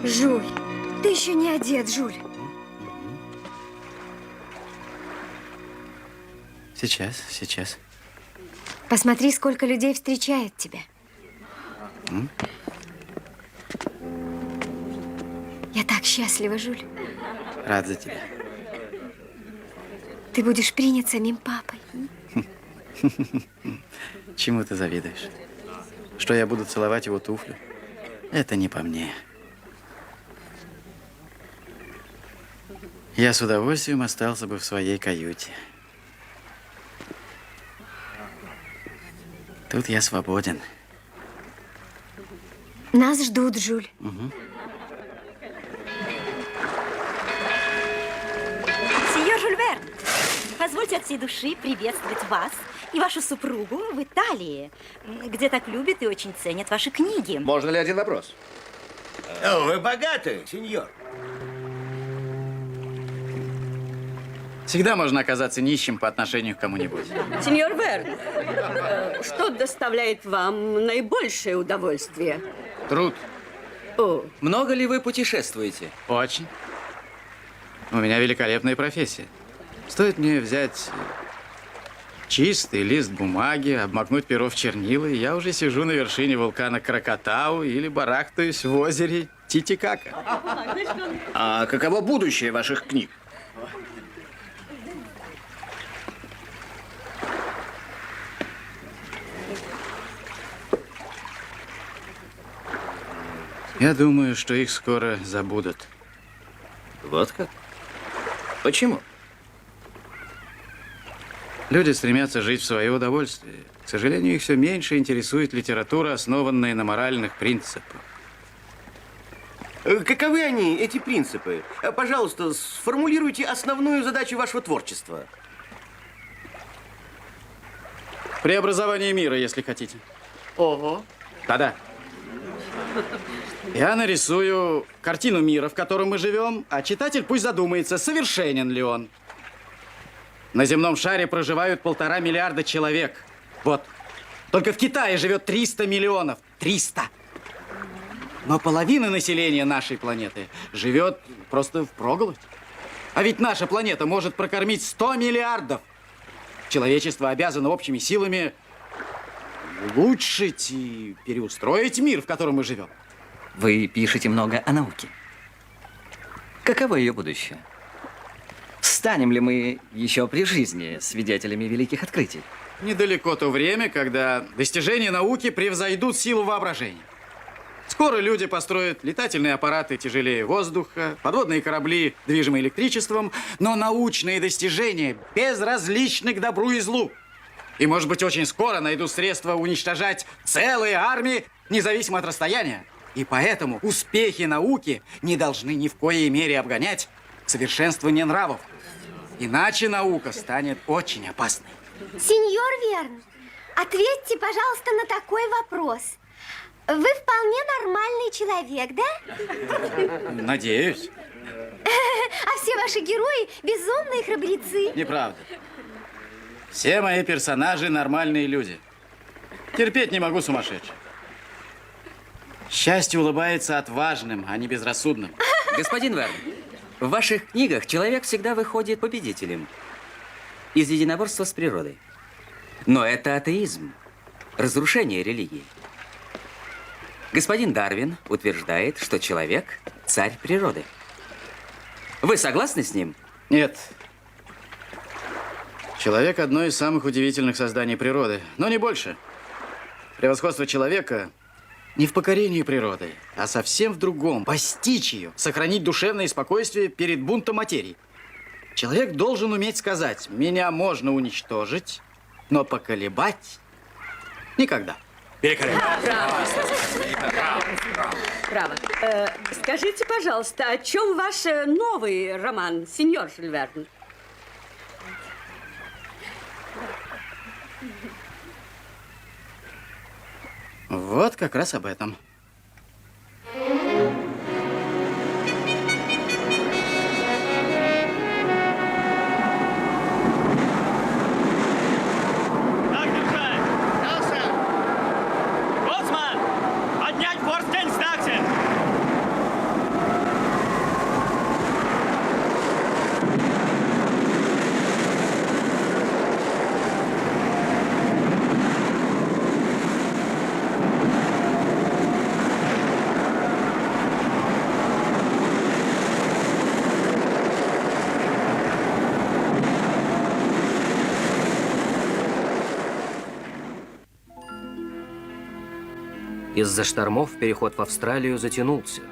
Жуль, ты еще не одет, Жуль. Сейчас. Посмотри, сколько людей встречает тебя. Я так счастлива, Жуль. Рад за тебя. Ты будешь принят самим папой. Чему ты завидуешь? Что я буду целовать его туфлю? Это не по мне. Я с удовольствием остался бы в своей каюте. Тут я свободен. Нас ждут, Жуль. Сеньор Жюль Верн, позвольте от всей души приветствовать вас и вашу супругу в Италии, где так любят и очень ценят ваши книги. Можно ли один вопрос? О, вы богаты, сеньор. Всегда можно оказаться нищим по отношению к кому-нибудь. Сеньор Верн, что доставляет вам наибольшее удовольствие? Труд. О, Много ли вы путешествуете? Очень. У меня великолепная профессия. Стоит мне взять чистый лист бумаги, обмакнуть перо в чернила, и я уже сижу на вершине вулкана Кракатау или барахтаюсь в озере Титикака. А каково будущее ваших книг? Я думаю, что их скоро забудут. Вот как? Почему? Люди стремятся жить в свое удовольствие. К сожалению, их все меньше интересует литература, основанная на моральных принципах. Каковы они, эти принципы? Пожалуйста, сформулируйте основную задачу вашего творчества. Преобразование мира, если хотите. Ого. Да-да. Я нарисую картину мира, в котором мы живем, а читатель пусть задумается, совершенен ли он. На земном шаре проживают 1,5 миллиарда человек. Вот. Только в Китае живет 300 миллионов. 300. Но половина населения нашей планеты живет просто впроголодь. А ведь наша планета может прокормить 100 миллиардов. Человечество обязано общими силами улучшить и переустроить мир, в котором мы живем. Вы пишете много о науке. Каково ее будущее? Станем ли мы еще при жизни свидетелями великих открытий? Недалеко то время, когда достижения науки превзойдут силу воображения. Скоро люди построят летательные аппараты тяжелее воздуха, подводные корабли, движимые электричеством, но научные достижения безразличны к добру и злу. И, может быть, очень скоро найдут средства уничтожать целые армии, независимо от расстояния. И поэтому успехи науки не должны ни в коей мере обгонять совершенствование нравов. Иначе наука станет очень опасной. Сеньор Верн, ответьте, пожалуйста, на такой вопрос. Вы вполне нормальный человек, да? Надеюсь. А все ваши герои безумные храбрецы. Неправда. Все мои персонажи нормальные люди. Терпеть не могу сумасшедших. Счастье улыбается отважным, а не безрассудным. Господин Верн, в ваших книгах человек всегда выходит победителем из единоборства с природой. Но это атеизм, разрушение религии. Господин Дарвин утверждает, что человек – царь природы. Вы согласны с ним? Нет. Человек – одно из самых удивительных созданий природы, но не больше. Превосходство человека не в покорении природы, а совсем в другом. Постичь ее, сохранить душевное спокойствие перед бунтом материи. Человек должен уметь сказать: меня можно уничтожить, но поколебать никогда. право. Скажите, пожалуйста, о чем ваш новый роман, сеньор Жюль Верн? Вот как раз об этом. Так держать! Дальше! Боцман! Поднять форштейн с такси! Из-за штормов переход в Австралию затянулся.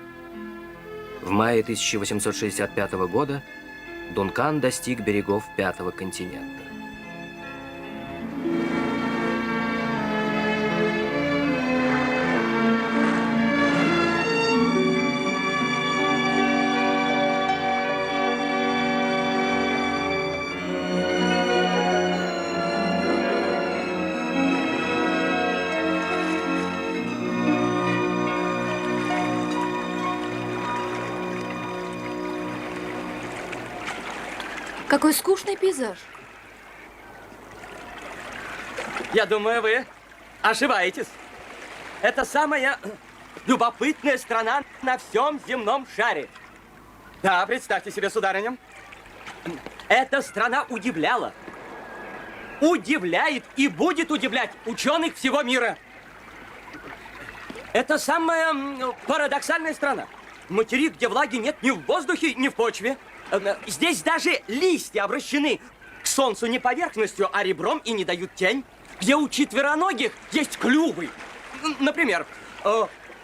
В мае 1865 года Дункан достиг берегов Пятого континента. Какой скучный пейзаж. Я думаю, вы ошибаетесь. Это самая любопытная страна на всем земном шаре. Да, представьте себе, сударыня. Эта страна удивляла. Удивляет и будет удивлять ученых всего мира. Это самая парадоксальная страна. Материк, где влаги нет ни в воздухе, ни в почве. Здесь даже листья обращены к солнцу не поверхностью, а ребром и не дают тень. Где у четвероногих есть клювы. Например,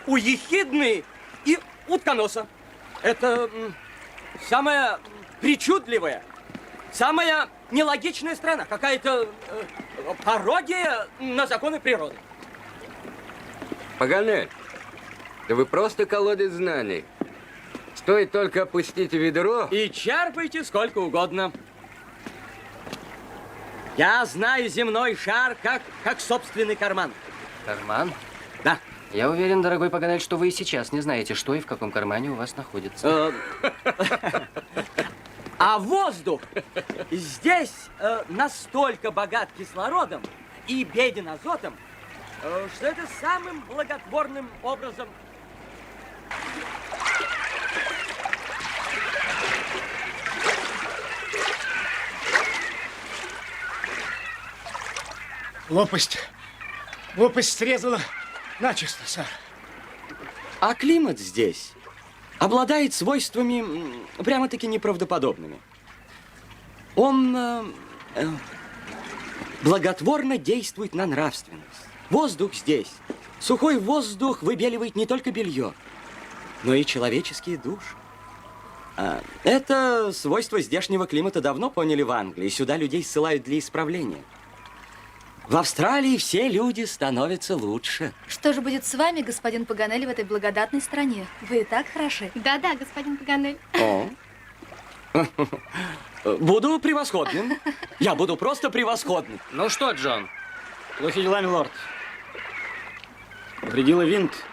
у ехидны и утконоса. Это самая причудливая, самая нелогичная страна. Какая-то пародия на законы природы. Паганель, да вы просто колодец знаний. Стоит только опустить ведро... И черпайте сколько угодно. Я знаю земной шар как собственный карман. Карман? Да. Я уверен, дорогой Паганель, что вы и сейчас не знаете, что и в каком кармане у вас находится. А воздух здесь настолько богат кислородом и беден азотом, что это самым благотворным образом... Лопасть срезала начисто, сэр. А климат здесь обладает свойствами прямо-таки неправдоподобными. Он благотворно действует на нравственность. Воздух здесь. Сухой воздух выбеливает не только белье, но и человеческие души. Это свойство здешнего климата давно поняли в Англии. Сюда людей ссылают для исправления. В Австралии все люди становятся лучше. Что же будет с вами, господин Паганель, в этой благодатной стране? Вы и так хороши. Да-да, господин Паганель. О. Буду превосходным. Я буду просто превосходным. Ну что, Джон? Плохи дела, милорд. Повредила винт.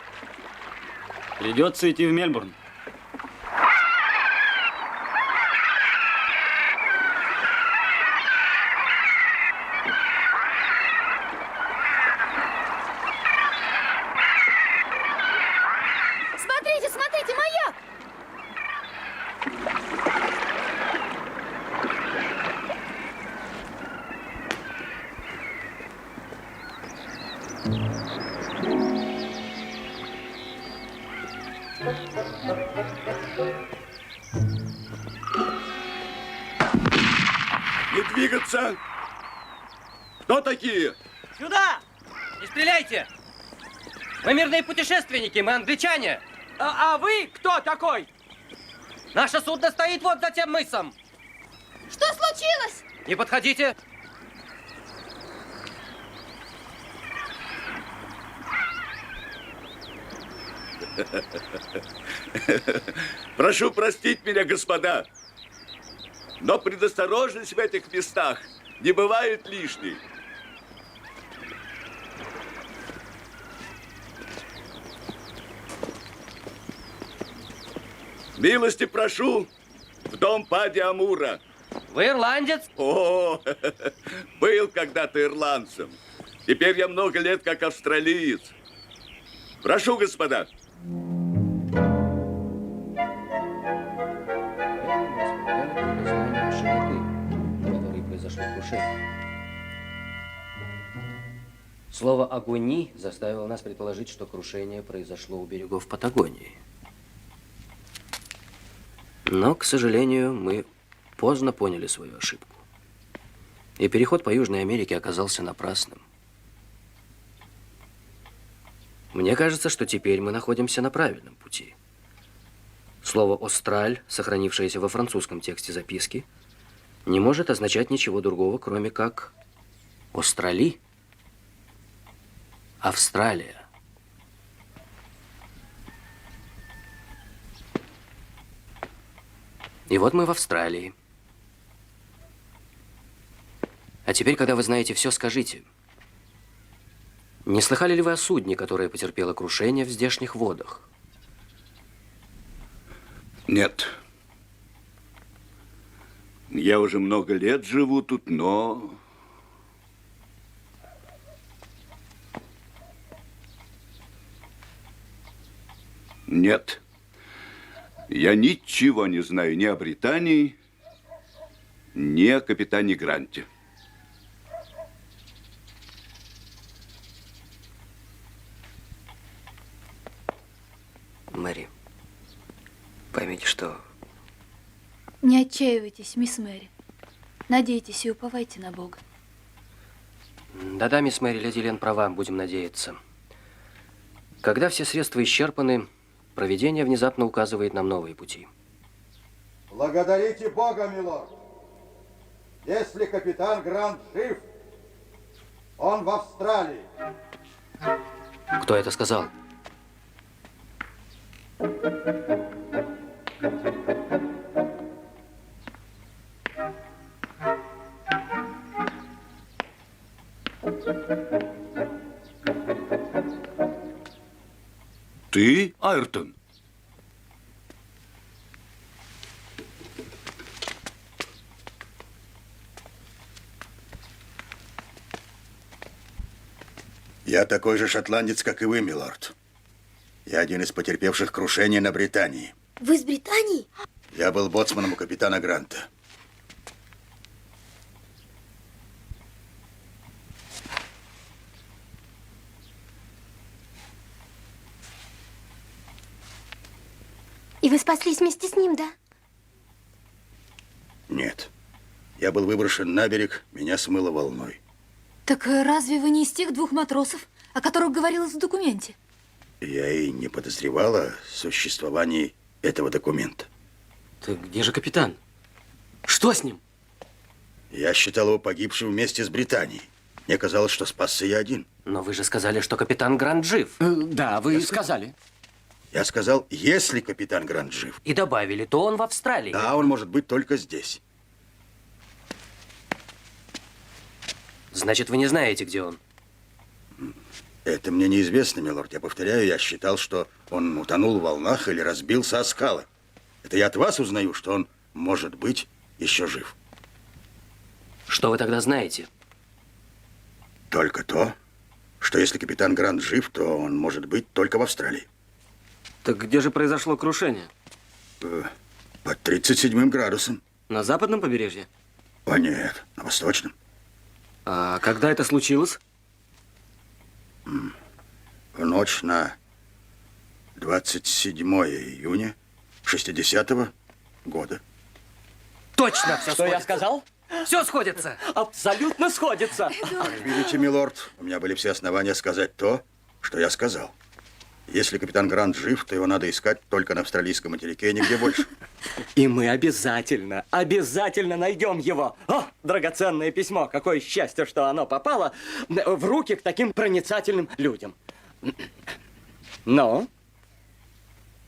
Придется идти в Мельбурн. Смотрите, смотрите, маяк! Не двигаться! Кто такие? Сюда! Не стреляйте! Мы мирные путешественники, мы англичане. А вы кто такой? Наше судно стоит вот за тем мысом. Что случилось? Не подходите. Прошу простить меня, господа, но предосторожность в этих местах не бывает лишней. Милости прошу в дом Пади Амура. Вы ирландец? О, был когда-то ирландцем. Теперь я много лет как австралиец. Прошу, господа. Слово «агони» заставило нас предположить, что крушение произошло у берегов Патагонии. Но, к сожалению, мы поздно поняли свою ошибку. И переход по Южной Америке оказался напрасным. Мне кажется, что теперь мы находимся на правильном пути. Слово «остраль», сохранившееся во французском тексте записки, не может означать ничего другого, кроме как «Острали», «Австралия». И вот мы в Австралии. А теперь, когда вы знаете все, скажите, не слыхали ли вы о судне, которое потерпело крушение в здешних водах? Нет. Я уже много лет живу тут, но... Нет. Я ничего не знаю ни о Британии, ни о капитане Гранте. Мэри, поймите, что... Не отчаивайтесь, мисс Мэри. Надейтесь и уповайте на Бога. Да-да, мисс Мэри, леди Лен права, будем надеяться. Когда все средства исчерпаны, провидение внезапно указывает нам новые пути. Благодарите Бога, милорд. Если капитан Грант жив, он в Австралии. Кто это сказал? Ты, Айртон? Я такой же шотландец, как и вы, милорд. Я один из потерпевших крушение на Британии. Вы из Британии? Я был боцманом у капитана Гранта. И вы спаслись вместе с ним, да? Нет. Я был выброшен на берег, меня смыло волной. Так разве вы не из тех двух матросов, о которых говорилось в документе? Я и не подозревала о существовании этого документа. Так где же капитан? Что с ним? Я считал его погибшим вместе с Британией. Мне казалось, что спасся я один. Но вы же сказали, что капитан Грант жив. Да, вы сказали. Я сказал, если капитан Грант жив. И добавили, то он в Австралии. Да, он может быть только здесь. Значит, вы не знаете, где он? Это мне неизвестно, милорд. Я повторяю, я считал, что он утонул в волнах или разбился о скалы. Это я от вас узнаю, что он, может быть, еще жив. Что вы тогда знаете? Только то, что если капитан Грант жив, то он может быть только в Австралии. Так где же произошло крушение? Под 37 градусом. На западном побережье? О, нет, на восточном. А когда это случилось? В ночь на 27 июня 60-го года. Точно все Что я сказал? Все сходится. Абсолютно сходится. Как видите, милорд, у меня были все основания сказать то, что я сказал. Если капитан Грант жив, то его надо искать только на австралийском материке и нигде больше. И мы обязательно найдем его. О, драгоценное письмо. Какое счастье, что оно попало в руки к таким проницательным людям. Но?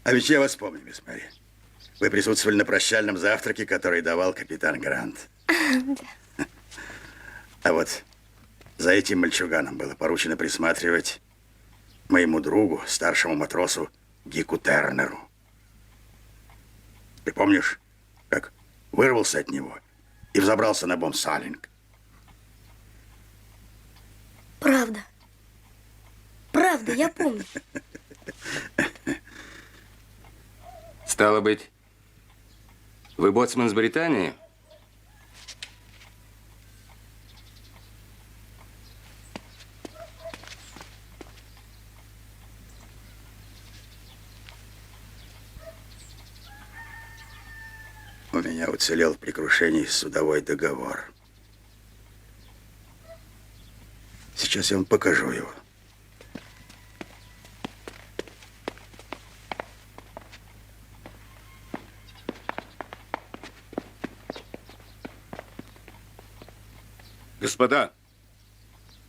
А ведь я вас помню, мисс Мэри. Вы присутствовали на прощальном завтраке, который давал капитан Грант. Да. А вот за этим мальчуганом было поручено присматривать моему другу, старшему матросу Дику Тернеру. Ты помнишь, как вырвался от него и взобрался на бомб-салинг? Правда. Правда, я помню. Стало быть, вы боцман с Британии? У меня уцелел при крушении судовой договор. Сейчас я вам покажу его.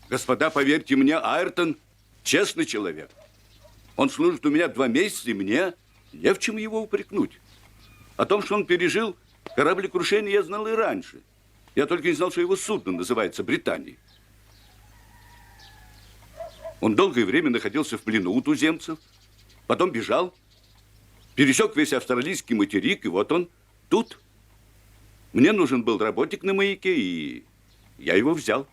Господа, поверьте мне, Айртон честный человек. Он служит у меня 2 месяца, и мне не в чем его упрекнуть. О том, что он пережил кораблекрушение, я знал и раньше. Я только не знал, что его судно называется «Британией». Он долгое время находился в плену у туземцев, потом бежал, пересек весь австралийский материк, и вот он тут. Мне нужен был работник на маяке, и я его взял.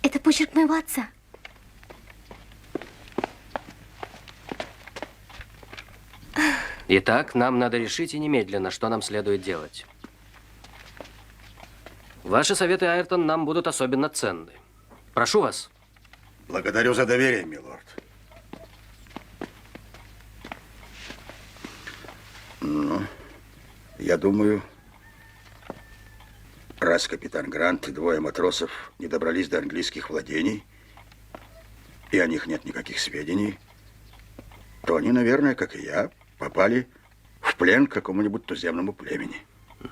Это почерк моего отца. Итак, нам надо решить и немедленно, что нам следует делать. Ваши советы, Айртон, нам будут особенно ценны. Прошу вас. Благодарю за доверие, милорд. Ну, я думаю, раз капитан Грант и 2 матросов не добрались до английских владений, и о них нет никаких сведений, то они, наверное, как и я, попали в плен к какому-нибудь туземному племени.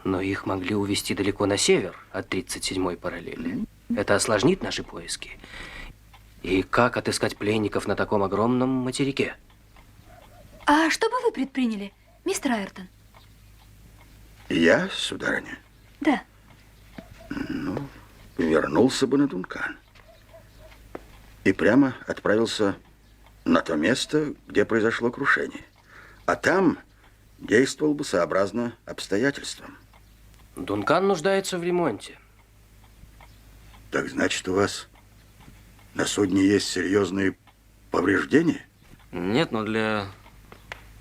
Но их могли увезти далеко на север от 37-й параллели. Это осложнит наши поиски. И как отыскать пленников на таком огромном материке? А что бы вы предприняли, мистер Айртон? Я, сударыня? Да. Ну, вернулся бы на Дункан. И прямо отправился на то место, где произошло крушение. А там действовал бы сообразно обстоятельствам. Дункан нуждается в ремонте. Так значит, у вас на судне есть серьезные повреждения? Нет, но для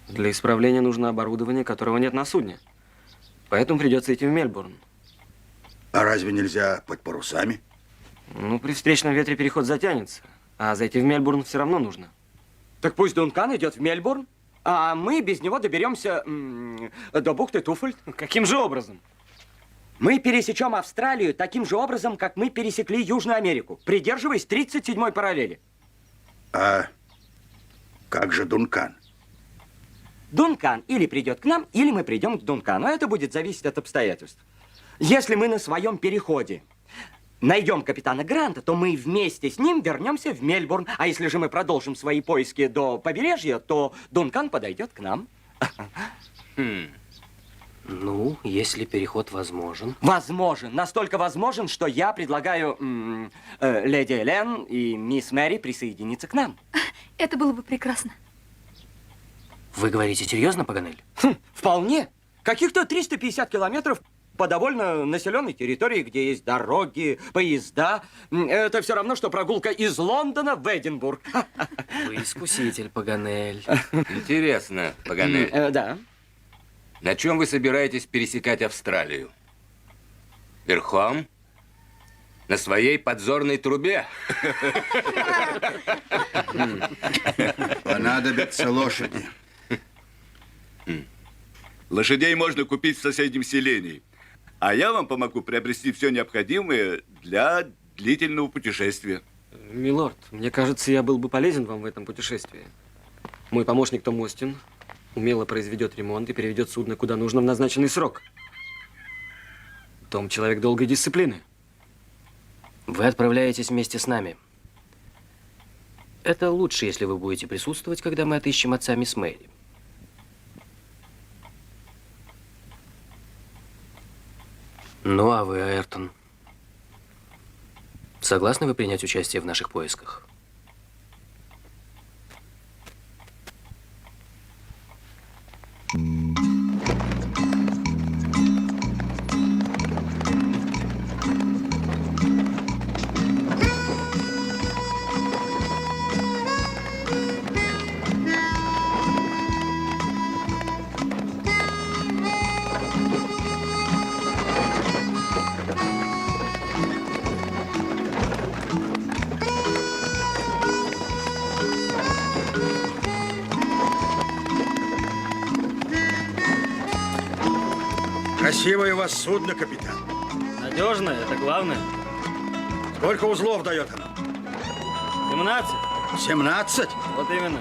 исправления нужно оборудование, которого нет на судне. Поэтому придется идти в Мельбурн. А разве нельзя под парусами? Ну, при встречном ветре переход затянется. А зайти в Мельбурн все равно нужно. Так пусть Дункан идет в Мельбурн, а мы без него доберемся до бухты Туфольд. Каким же образом? Мы пересечем Австралию таким же образом, как мы пересекли Южную Америку, придерживаясь 37-й параллели. А как же Дункан? Дункан или придет к нам, или мы придем к Дункану. Это будет зависеть от обстоятельств. Если мы на своем переходе найдем капитана Гранта, то мы вместе с ним вернемся в Мельбурн. А если же мы продолжим свои поиски до побережья, то Дункан подойдет к нам. Ну, если переход возможен. Возможен. Настолько возможен, что я предлагаю леди Элен и мисс Мэри присоединиться к нам. Это было бы прекрасно. Вы говорите серьезно, Паганель? Вполне. Каких-то 350 километров по довольно населенной территории, где есть дороги, поезда. Это все равно, что прогулка из Лондона в Эдинбург. Вы искуситель, Паганель. Интересно, Паганель. Да. На чем вы собираетесь пересекать Австралию? Верхом? На своей подзорной трубе? Понадобятся лошади. Лошадей можно купить в соседнем селении. А я вам помогу приобрести все необходимое для длительного путешествия. Милорд, мне кажется, я был бы полезен вам в этом путешествии. Мой помощник Том Остин умело произведет ремонт и переведет судно куда нужно в назначенный срок. Том человек долгой дисциплины. Вы отправляетесь вместе с нами. Это лучше, если вы будете присутствовать, когда мы отыщем отца мисс Мэри. Ну, а вы, Айртон, согласны вы принять участие в наших поисках? Красивое у вас судно, капитан. Надежное, это главное. Сколько узлов дает оно? 17. 17? Вот именно.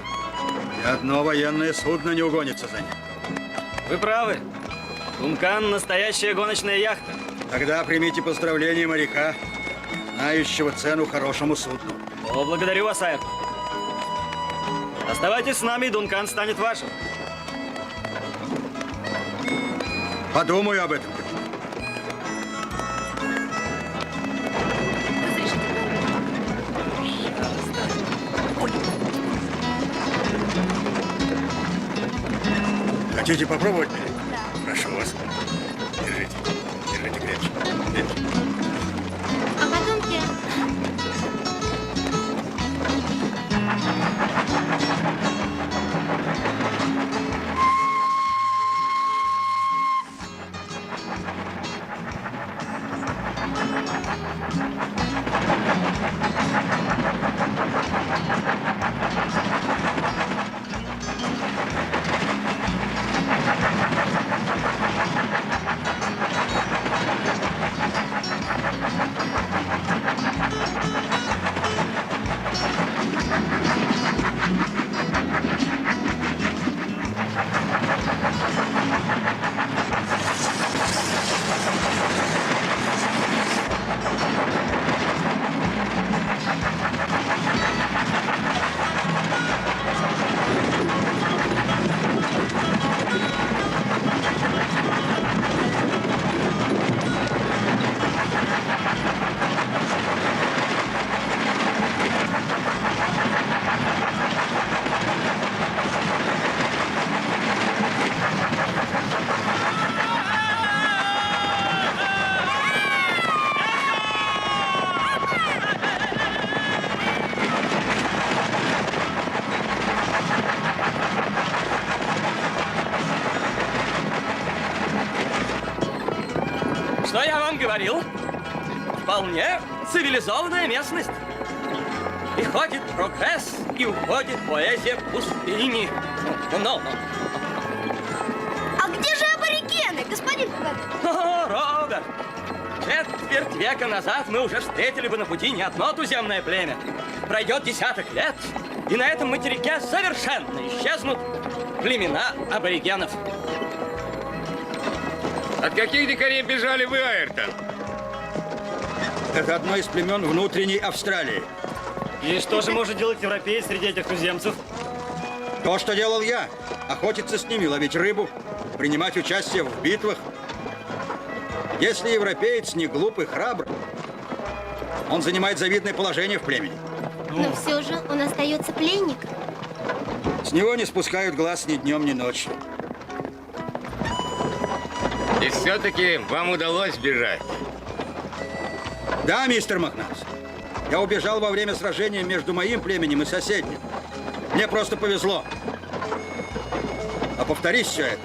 И одно военное судно не угонится за ним. Вы правы. Дункан – настоящая гоночная яхта. Тогда примите поздравления моряка, знающего цену хорошему судну. О, благодарю вас, Айртон. Оставайтесь с нами, и Дункан станет вашим. Подумаю об этом. Хотите попробовать? Да. Прошу вас. Держите. Держите крепче. Крепче. А потом я. Что я вам говорил? Вполне цивилизованная местность. Приходит прогресс и уходит поэзия пустыни. Ну. А где же аборигены, господин губернатор? О, Роберт! Четверть века назад мы уже встретили бы на пути не одно туземное племя. Пройдет десяток лет, и на этом материке совершенно исчезнут племена аборигенов. От каких дикарей бежали вы, Айртон? Это одно из племен внутренней Австралии. И что же может делать европеец среди этих туземцев? То, что делал я. Охотиться с ними, ловить рыбу, принимать участие в битвах. Если европеец не глуп и храбр, он занимает завидное положение в племени. Но все же он остается пленником. С него не спускают глаз ни днем, ни ночью. И все-таки вам удалось бежать. Да, мистер Макнамс. Я убежал во время сражения между моим племенем и соседним. Мне просто повезло. А повторись все это,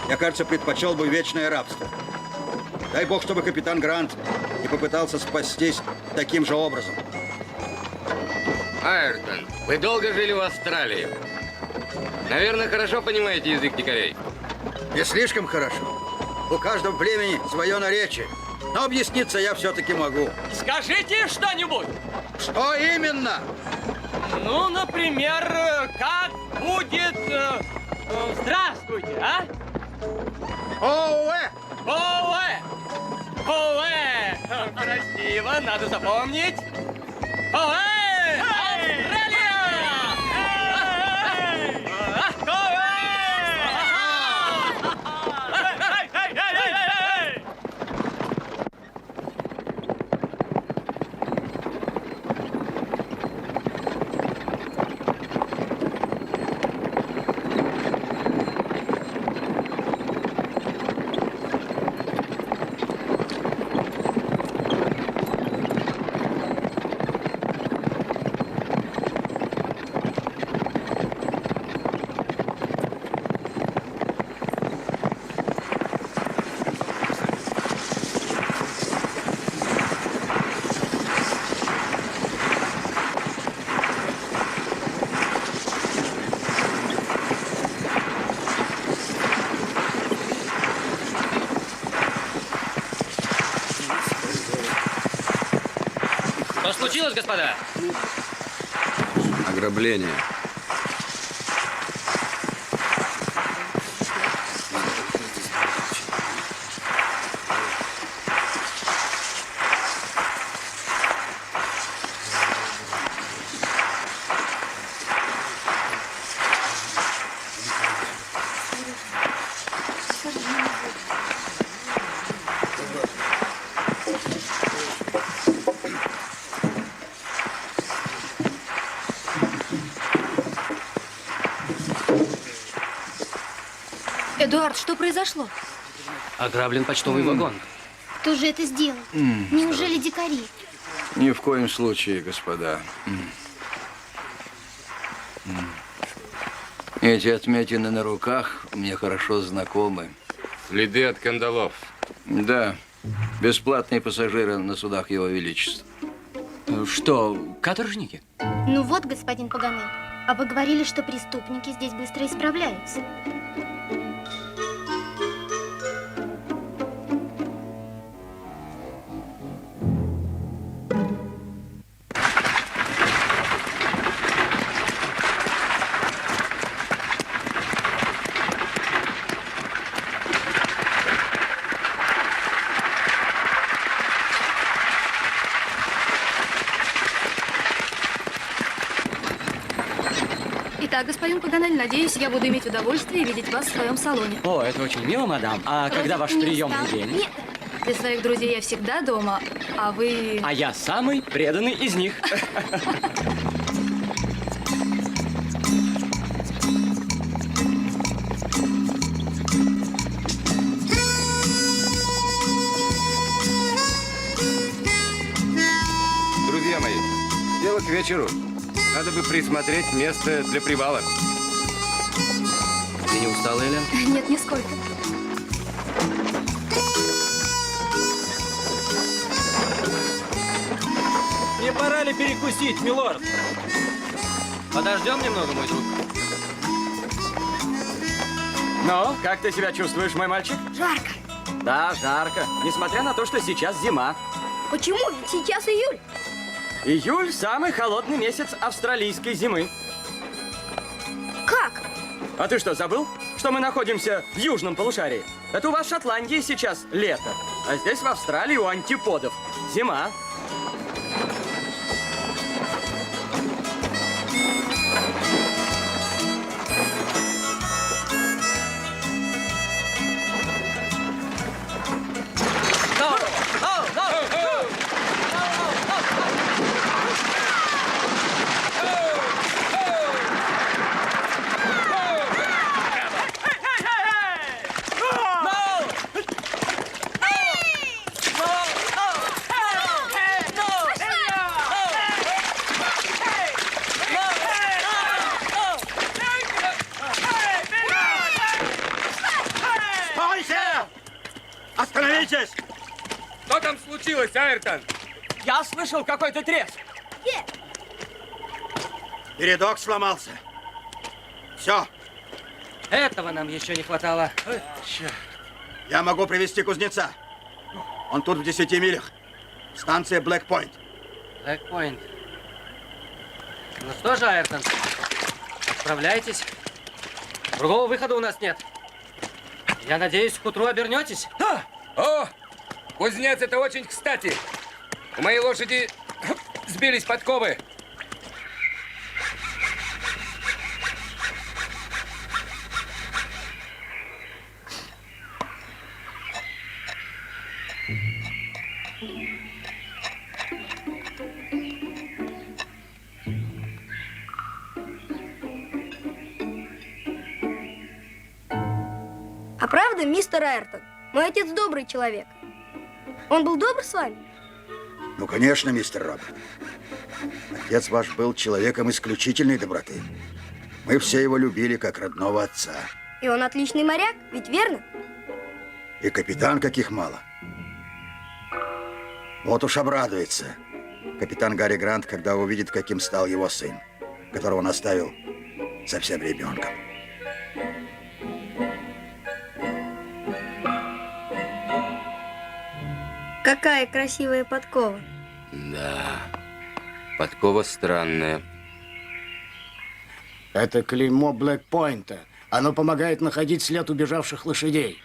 я, кажется, предпочел бы вечное рабство. Дай бог, чтобы капитан Грант не попытался спастись таким же образом. Айртон, вы долго жили в Австралии. Наверное, хорошо понимаете язык дикарей. Не слишком хорошо. У каждого племени свое наречие. Но объясниться я все-таки могу. Скажите что-нибудь. Что именно? Ну, например, как будет... здравствуйте, а? Оуэ! Оуэ! Оуэ! Красиво, надо запомнить. Оуэ! Австралия! господа. Ограбление. Эдуард, что произошло? Ограблен почтовый вагон. Кто же это сделал? Неужели дикари? Ни в коем случае, господа. Эти отметины на руках мне хорошо знакомы. Следы от кандалов. Да, бесплатные пассажиры на судах Его Величества. Что, каторжники? Ну вот, господин Паганель, а вы говорили, что преступники здесь быстро исправляются. Итак, господин Паганель, надеюсь, я буду иметь удовольствие видеть вас в своем салоне. О, это очень мило, мадам. А когда ваш приемный день? Нет, для своих друзей я всегда дома, а вы... А я самый преданный из них. Друзья мои, дело к вечеру. Надо бы присмотреть место для привала. Ты не устала, Элен? Нет, нисколько. Не пора ли перекусить, милорд? Подождем немного, мой друг. Ну, как ты себя чувствуешь, мой мальчик? Жарко. Да, жарко. Несмотря на то, что сейчас зима. Почему? Ведь сейчас июль. Июль – самый холодный месяц австралийской зимы. Как? А ты что, забыл, что мы находимся в южном полушарии? Это у вас в Шотландии сейчас лето, а здесь в Австралии у антиподов зима. Остановитесь! Что там случилось, Айртон? Я слышал какой-то треск. Передок сломался. Все. Этого нам еще не хватало. Я могу привезти кузнеца. Он тут в 10 милях. Станция Блэк-Пойнт. Блэк-Пойнт. Ну что же, Айртон, отправляйтесь. Другого выхода у нас нет. Я надеюсь, к утру обернетесь. О, кузнец, это очень кстати. У моей лошади сбились подковы. А правда, мистер Айртон, мой отец добрый человек. Он был добр с вами? Ну, конечно, мистер Роберт. Отец ваш был человеком исключительной доброты. Мы все его любили, как родного отца. И он отличный моряк, ведь верно? И капитан каких мало. Вот уж обрадуется капитан Гарри Грант, когда увидит, каким стал его сын, которого он оставил совсем ребенком. Какая красивая подкова. Да. Подкова странная. Это клеймо Блэкпойнта. Оно помогает находить след убежавших лошадей.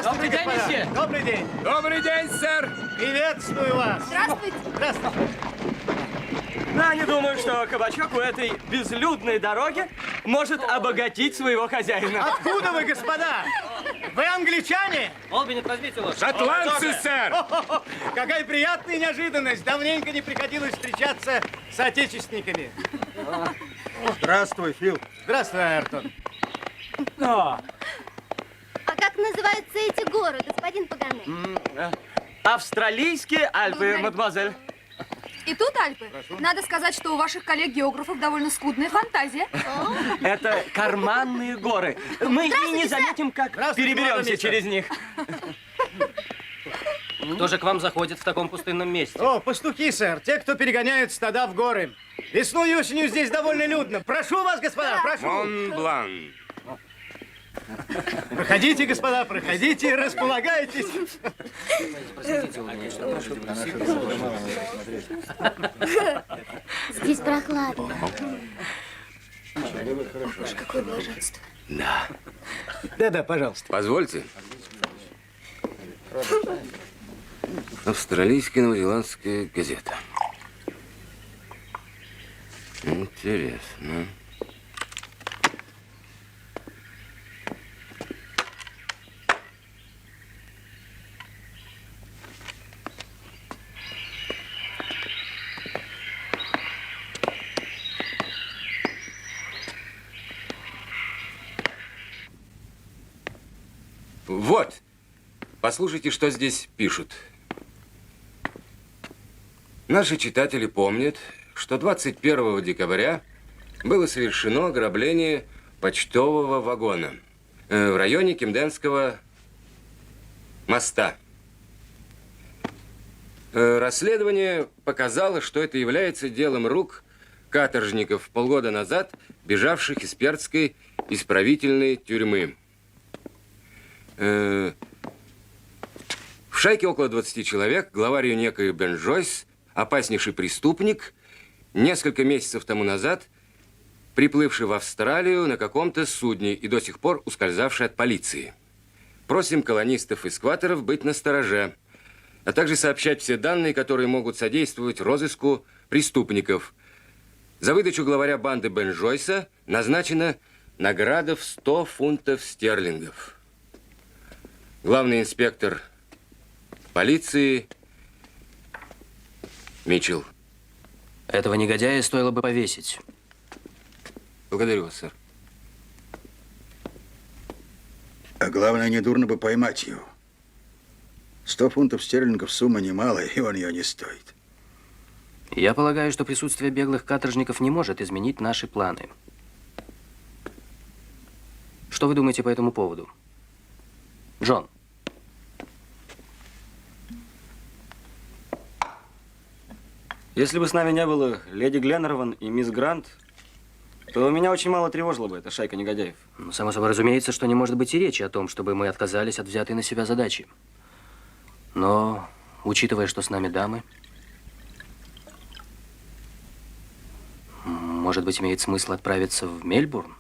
Добрый день, месье. Добрый день. Добрый день, сэр. Приветствую вас. Здравствуйте. Здравствуйте. Да, не думаю, что кабачок у этой безлюдной дороги может обогатить своего хозяина. Откуда вы, господа? Вы англичане? Олбинет, возьмите лошадь. Шотландцы, сэр. Какая приятная неожиданность. Давненько не приходилось встречаться с отечественниками. Здравствуй, Фил. Здравствуй, Айртон. А как называются эти горы, господин Пагане? Австралийские Альпы, мадемуазель. И тут Альпы. Надо сказать, что у ваших коллег-географов довольно скудная фантазия. Это карманные горы. Мы и не заметим, как переберемся через них. Кто же к вам заходит в таком пустынном месте? О, пастухи, сэр. Те, кто перегоняют стада в горы. Весной и осенью здесь довольно людно. Прошу вас, господа, прошу. Монблан. Проходите, господа, проходите, располагайтесь. Здесь прохладно. Боже, какое блаженство. Да. Да-да, пожалуйста. Позвольте. Австралийская новозеландская газета. Интересно. Вот. Послушайте, что здесь пишут. Наши читатели помнят, что 21 декабря было совершено ограбление почтового вагона в районе Кемденского моста. Расследование показало, что это является делом рук каторжников, полгода назад бежавших из Перцкой исправительной тюрьмы. В шайке около 20 человек, главарью некой Бен Джойс, опаснейший преступник, несколько месяцев тому назад приплывший в Австралию на каком-то судне и до сих пор ускользавший от полиции. Просим колонистов и скваторов быть настороже, а также сообщать все данные, которые могут содействовать розыску преступников. За выдачу главаря банды Бен Джойса назначена награда в 100 фунтов стерлингов. Главный инспектор полиции Митчелл. Этого негодяя стоило бы повесить. Благодарю вас, сэр. А главное, недурно бы поймать его. 100 фунтов стерлингов сумма немалая, и он ее не стоит. Я полагаю, что присутствие беглых каторжников не может изменить наши планы. Что вы думаете по этому поводу? Джон. Если бы с нами не было леди Гленнерван и мисс Грант, то меня очень мало тревожила бы эта шайка негодяев. Ну, само собой разумеется, что не может быть и речи о том, чтобы мы отказались от взятой на себя задачи. Но, учитывая, что с нами дамы, может быть, имеет смысл отправиться в Мельбурн?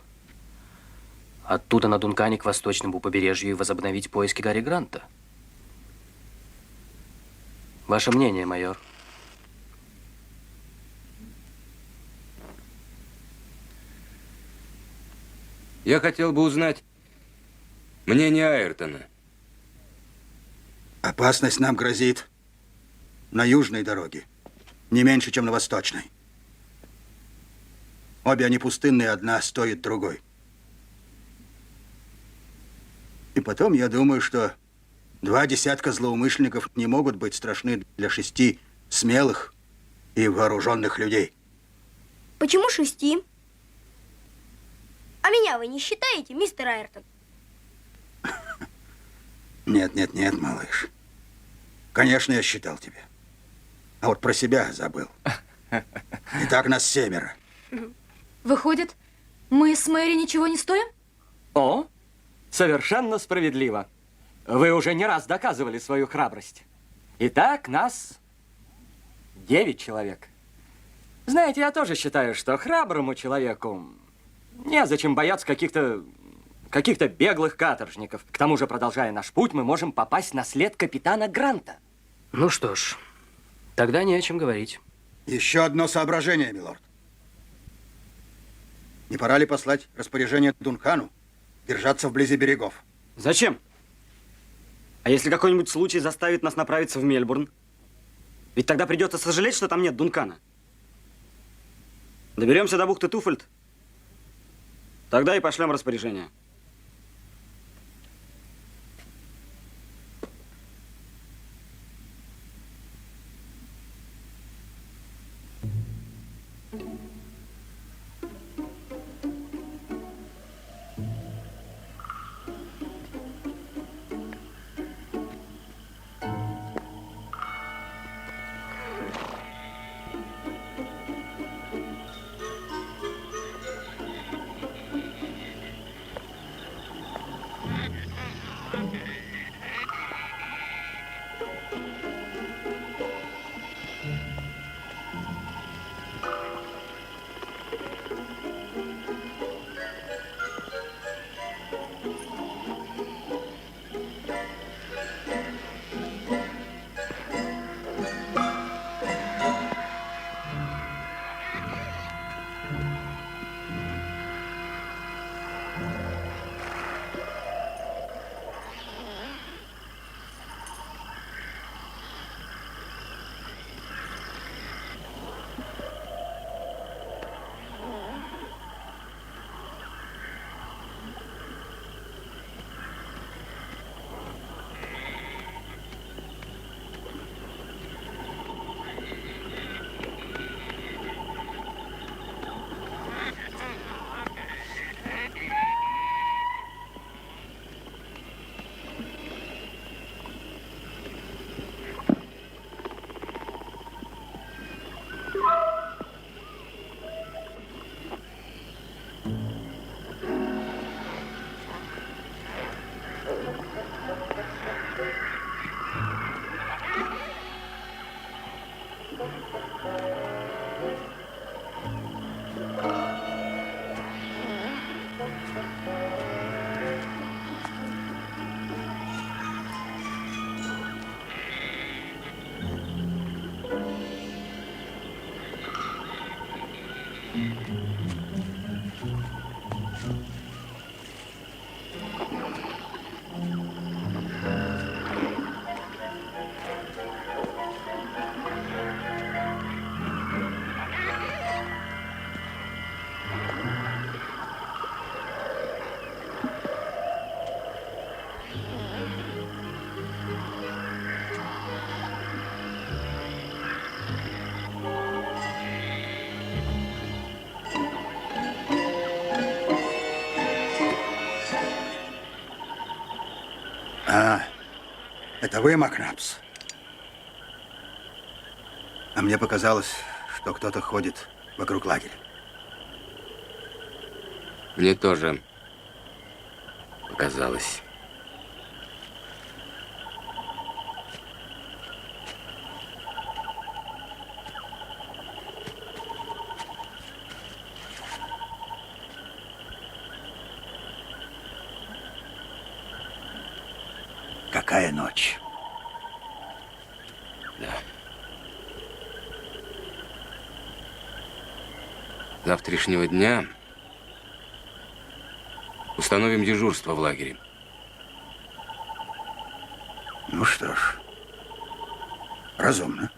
Оттуда на Дункане к восточному побережью и возобновить поиски Гарри Гранта? Ваше мнение, майор? Я хотел бы узнать мнение Айртона. Опасность нам грозит на южной дороге, не меньше, чем на восточной. Обе они пустынные, одна стоит другой. И потом, я думаю, что 2 десятка злоумышленников не могут быть страшны для 6 смелых и вооруженных людей. Почему 6? А меня вы не считаете, мистер Айртон? Нет, нет, нет, малыш. Конечно, я считал тебя. А вот про себя забыл. Итак, нас 7. Выходит, мы с Мэри ничего не стоим? О, совершенно справедливо. Вы уже не раз доказывали свою храбрость. Итак, нас 9 человек. Знаете, я тоже считаю, что храброму человеку незачем бояться каких-то беглых каторжников. К тому же, продолжая наш путь, мы можем попасть на след капитана Гранта. Ну что ж, тогда не о чем говорить. Еще одно соображение, милорд. Не пора ли послать распоряжение Дункану держаться вблизи берегов? Зачем? А если какой-нибудь случай заставит нас направиться в Мельбурн? Ведь тогда придется сожалеть, что там нет Дункана. Доберемся до бухты Туфольд, тогда и пошлем распоряжение. А, это вы, Макнапс? А мне показалось, что кто-то ходит вокруг лагеря. Мне тоже показалось. Какая ночь? Да. Завтрашнего дня установим дежурство в лагере. Ну что ж, разумно.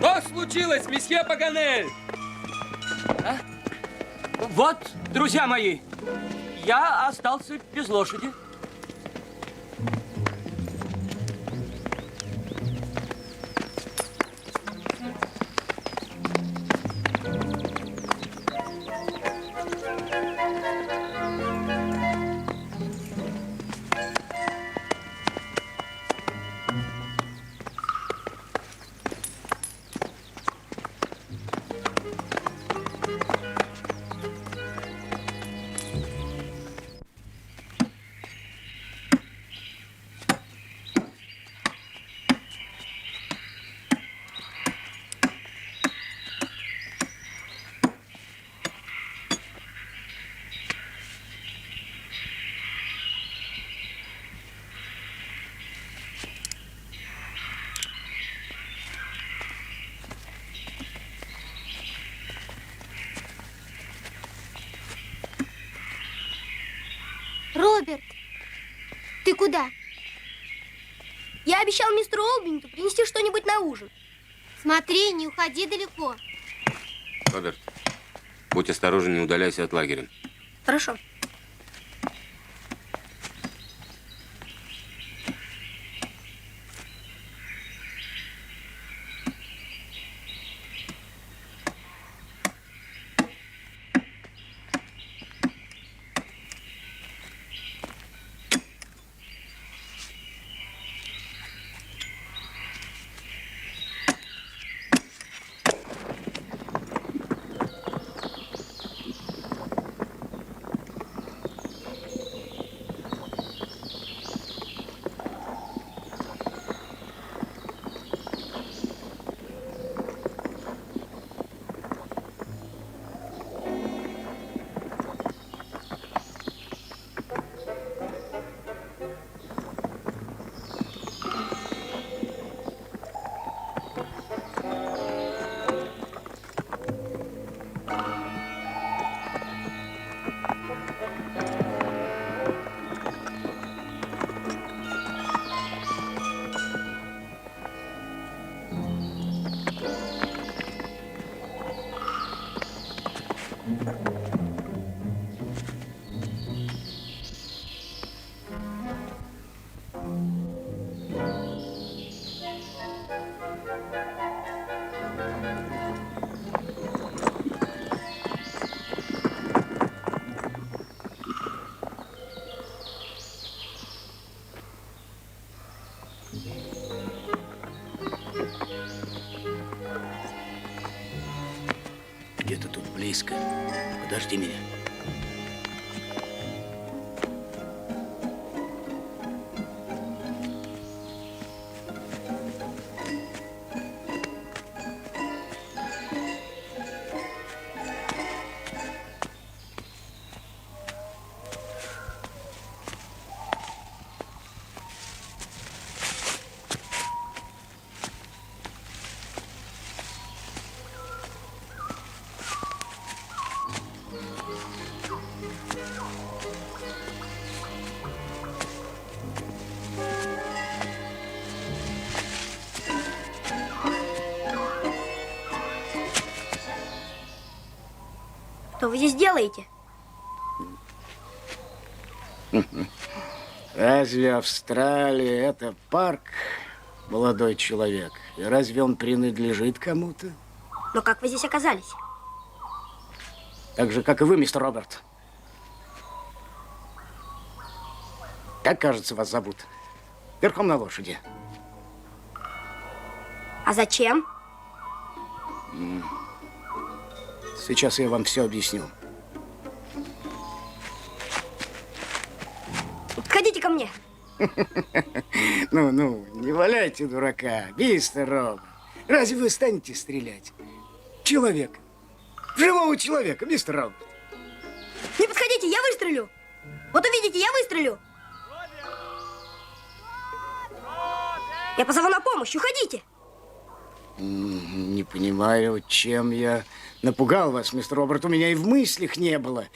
Что случилось, месье Паганель? А? Вот, друзья мои, я остался без лошади. Роберт, ты куда? Я обещал мистеру Олбингту принести что-нибудь на ужин. Смотри, не уходи далеко. Роберт, будь осторожен, не удаляйся от лагеря. Хорошо. где-то тут близко. Подожди меня. Что вы здесь делаете? Разве Австралия это парк, молодой человек? И разве он принадлежит кому-то? Но как вы здесь оказались? Так же, как и вы, мистер Роберт. Как, кажется, вас зовут? Верхом на лошади. А зачем? Сейчас я вам все объясню. Подходите ко мне. Ну, не валяйте дурака, мистер Роберт. Разве вы станете стрелять? Человека. Живого человека, мистер Роберт. Не подходите, я выстрелю. Вот увидите, я выстрелю. Я позову на помощь, уходите. Не понимаю, чем я напугал вас, мистер Роберт. У меня и в мыслях не было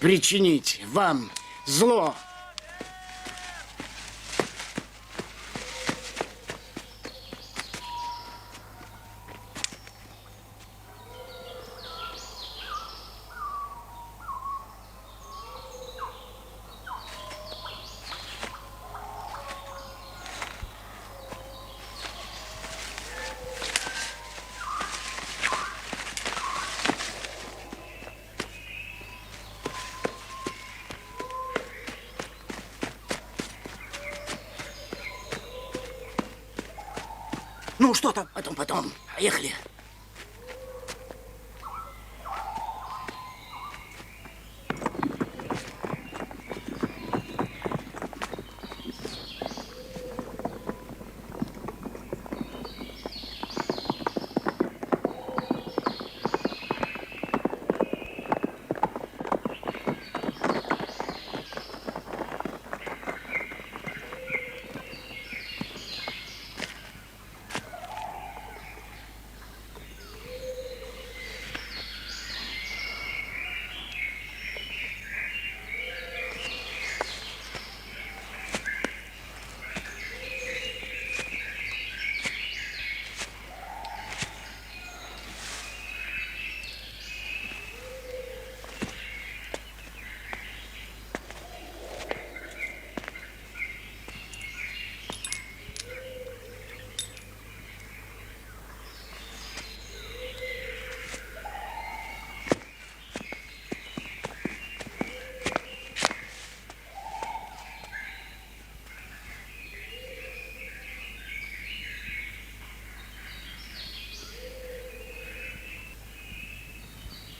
причинить вам зло. Ну, что там? Потом. Поехали.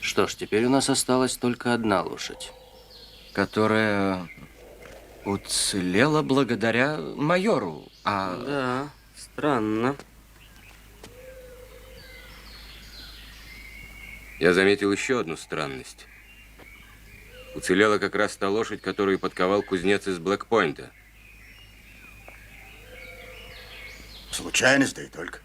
Что ж, теперь у нас осталась только одна лошадь, которая уцелела благодаря майору. Да, странно. Я заметил еще одну странность. Уцелела как раз та лошадь, которую подковал кузнец из Блэкпойнта. Случайность, да и только.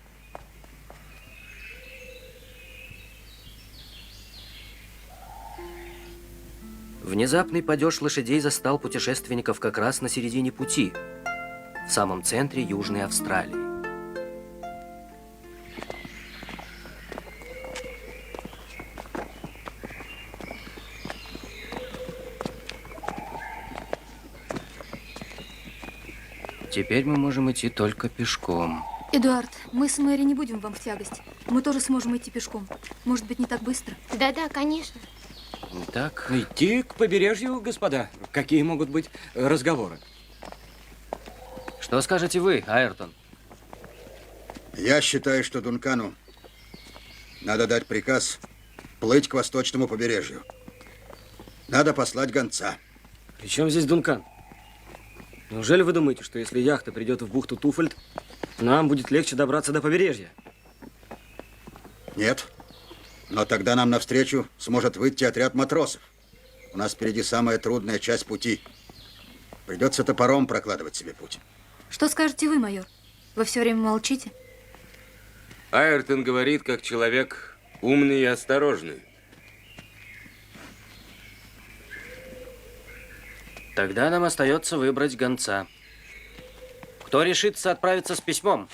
Внезапный падеж лошадей застал путешественников как раз на середине пути, в самом центре Южной Австралии. Теперь мы можем идти только пешком. Эдуард, мы с Мэри не будем вам в тягость. Мы тоже сможем идти пешком. Может быть, не так быстро? Да-да, конечно. Итак, идти к побережью, господа. Какие могут быть разговоры? Что скажете вы, Айртон? Я считаю, что Дункану надо дать приказ плыть к восточному побережью. Надо послать гонца. При чем здесь Дункан? Неужели вы думаете, что если яхта придет в бухту Туфельд, нам будет легче добраться до побережья? Нет. Но тогда нам навстречу сможет выйти отряд матросов. У нас впереди самая трудная часть пути. Придется топором прокладывать себе путь. Что скажете вы, майор? Вы все время молчите? Айртон говорит, как человек умный и осторожный. Тогда нам остается выбрать гонца. Кто решится отправиться с письмом?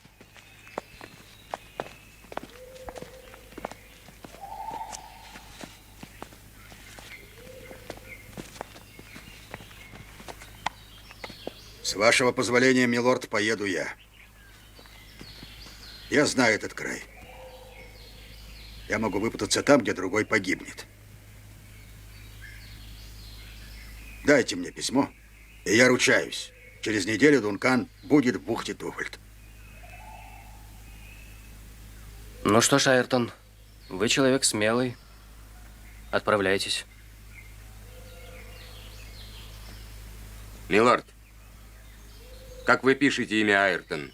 С вашего позволения, милорд, поеду я. Я знаю этот край. Я могу выпутаться там, где другой погибнет. Дайте мне письмо, и я ручаюсь. Через неделю Дункан будет в бухте Туфельд. Ну что ж, Айртон, вы человек смелый. Отправляйтесь. Милорд, как вы пишете имя Айртон?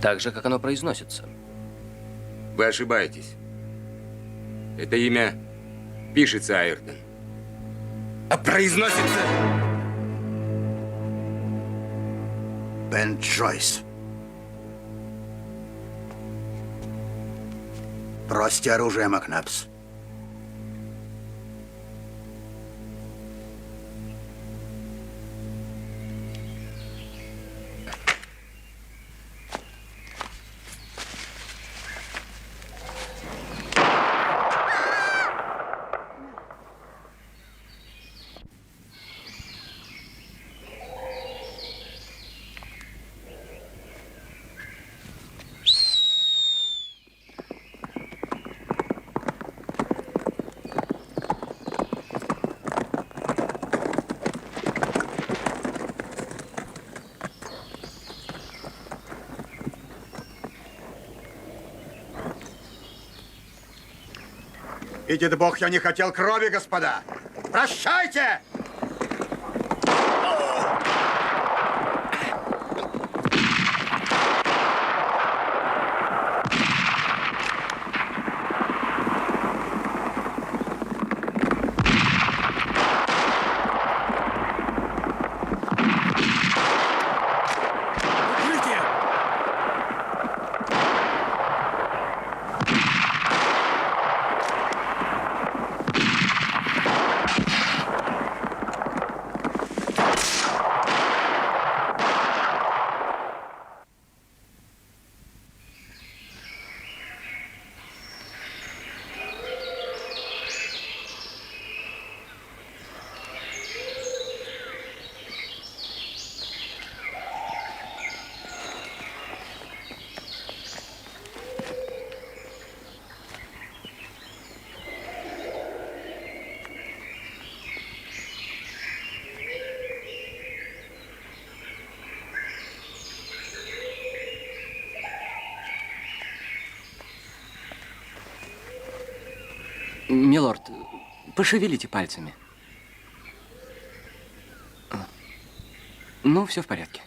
Так же, как оно произносится. Вы ошибаетесь. Это имя пишется Айртон, а произносится... Бен Джойс. Бросьте оружие, Макнапс. Видит Бог, я не хотел крови, господа. Прощайте! Милорд, пошевелите пальцами. Ну, все в порядке.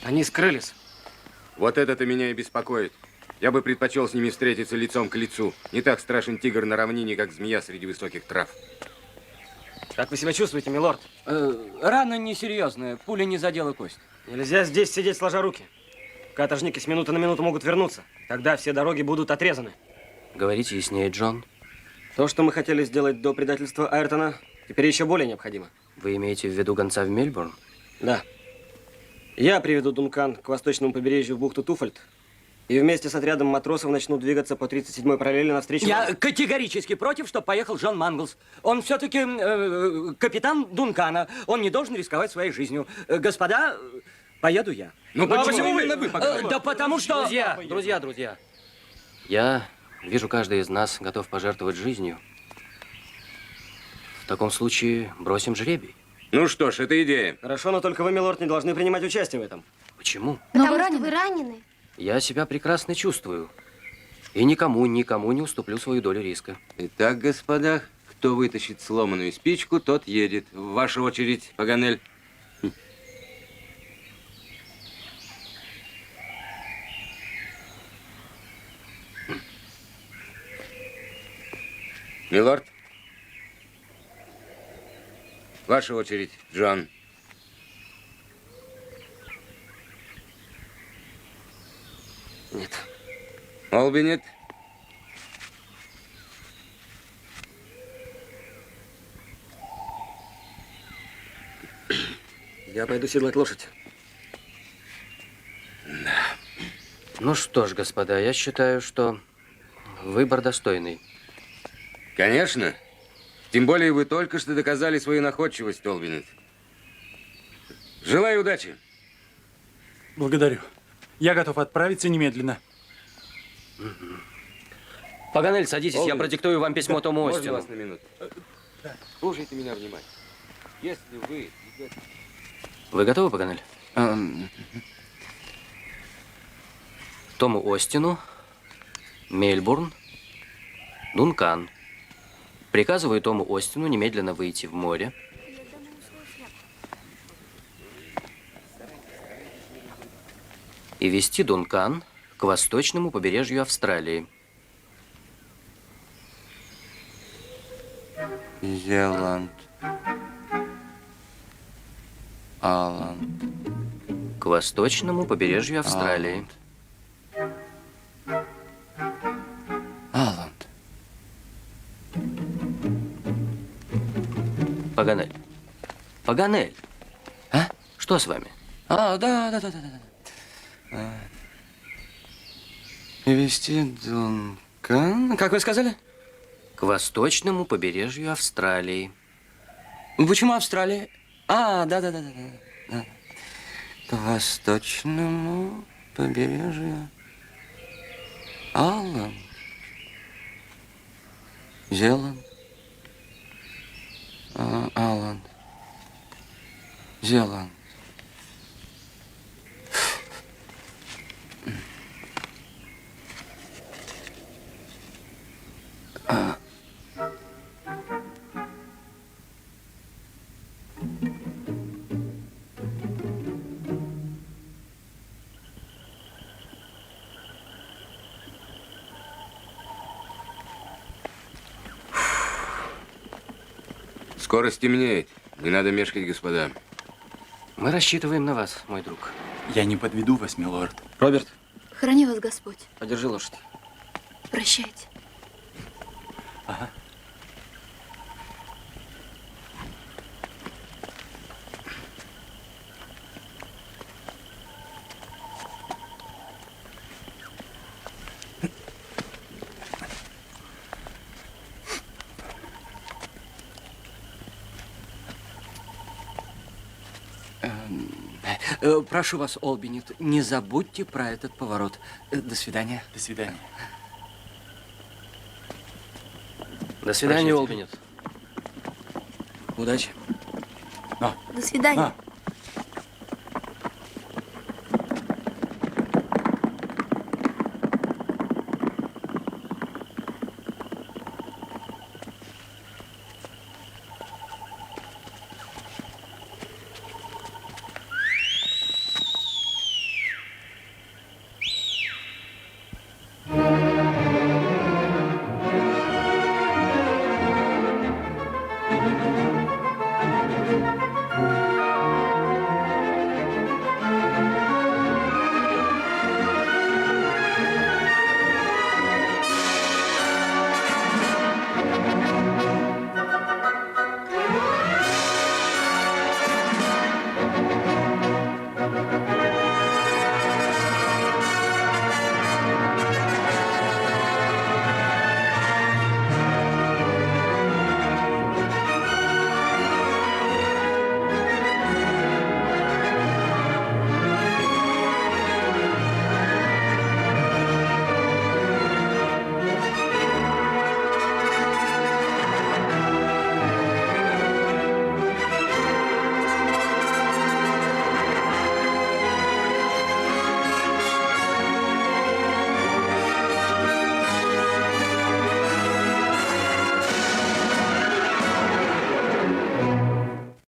Они скрылись. Вот это-то меня и беспокоит. Я бы предпочел с ними встретиться лицом к лицу. Не так страшен тигр на равнине, как змея среди высоких трав. Как вы себя чувствуете, милорд? Рана несерьезная, пуля не задела кость. Нельзя здесь сидеть сложа руки. Каторжники с минуты на минуту могут вернуться. Тогда все дороги будут отрезаны. Говорите яснее, Джон. То, что мы хотели сделать до предательства Айртона, теперь еще более необходимо. Вы имеете в виду гонца в Мельбурн? Да. Я приведу Дункан к восточному побережью в бухту Туфельд, И вместе с отрядом матросов начнут двигаться по 37-й параллели навстречу... Я категорически против, чтобы поехал Джон Манглс. Он все-таки капитан Дункана. Он не должен рисковать своей жизнью. Господа, поеду я. Ну почему именно вы? Да потому что... Друзья. Я вижу, каждый из нас готов пожертвовать жизнью. В таком случае бросим жребий. Ну что ж, это идея. Хорошо, но только вы, милорд, не должны принимать участие в этом. Почему? Потому что вы ранены. Я себя прекрасно чувствую. И никому не уступлю свою долю риска. Итак, господа, кто вытащит сломанную спичку, тот едет. В вашу очередь, Паганель. Милорд. Ваша очередь, Джон. Нет. Олбинет. Я пойду седлать лошадь. Ну что ж, господа, я считаю, что выбор достойный. Конечно. Тем более вы только что доказали свою находчивость, Олбинет. Желаю удачи. Благодарю. Я готов отправиться немедленно. Паганель, садитесь, я продиктую вам письмо Тому Можно Остину. вас на минуту? Слушайте меня внимательно. Если вы... Вы готовы, Паганель? Тому Остину, Мельбурн, Дункан. Приказываю Тому Остину немедленно выйти в море. И вести Дункан к восточному побережью Австралии. Зеланд. Алан. К восточному побережью Австралии. Аланд. Паганель. Паганель. А? Что с вами? Да. Вести Дункан. Как вы сказали? К восточному побережью Австралии. Почему Австралия? Да. К восточному побережью. Алан. Зеланд. Алан. Зеланд. Скоро стемнеет. Не надо мешкать, господа. Мы рассчитываем на вас, мой друг. Я не подведу вас, милорд. Роберт, Храни вас Господь. подержи лошадь. Прощайте. Ага. Прошу вас, Олбинет, не забудьте про этот поворот. До свидания. До свидания. До свидания, Олбинет. Удачи. До свидания.